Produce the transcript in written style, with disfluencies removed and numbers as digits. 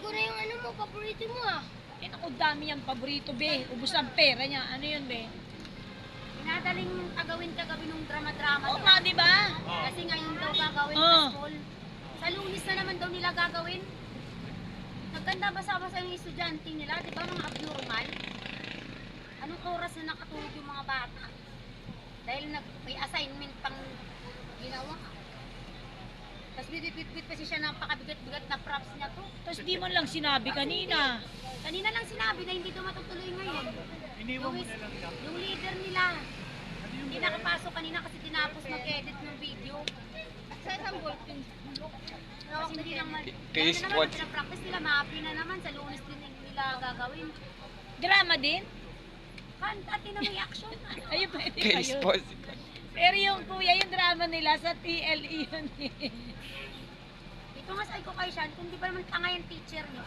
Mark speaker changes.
Speaker 1: ko na yung ano mo, paborito mo ah.
Speaker 2: Eh, naku, dami yung paborito, be. Ubus ang pera niya. Ano yun, be?
Speaker 3: Pinadaling kagawin ng drama-drama.
Speaker 2: Oo nga, di ba?
Speaker 3: Kasi ngayon daw gagawin
Speaker 2: Oh.
Speaker 3: sa school. Sa Lunes na naman daw nila gagawin. Nagkanda basa-basa yung estudyante nila, di ba mga abnormal? Anong oras na nakatulog yung mga bata? Dahil may assignment pang ginawa. Tapos bit-bit-bit pa siya ng pakabigat-bigat na props niya to.
Speaker 2: Tapos di man lang sinabi kanina.
Speaker 3: Kanina lang sinabi na hindi daw matutuloy ngayon. Yung leader nila. Hindi nakapasok kanina kasi tinapos mag-edit ng video. Sa isang ballpen. Kasi hindi naman.
Speaker 4: Case
Speaker 3: Naman
Speaker 4: watch.
Speaker 3: ang pinapractice nila, maapi na naman. Sa Lunes din nila gagawin.
Speaker 2: Drama din?
Speaker 3: Kanta, tinamay action.
Speaker 2: Ayun, pwede pa
Speaker 4: Case
Speaker 2: yun.
Speaker 4: pause.
Speaker 2: Pero yung kuya, yung drama nila sa TLE yun eh.
Speaker 3: Ito nga sa ko kay Sean, kung di ba naman tanga yung teacher niyo.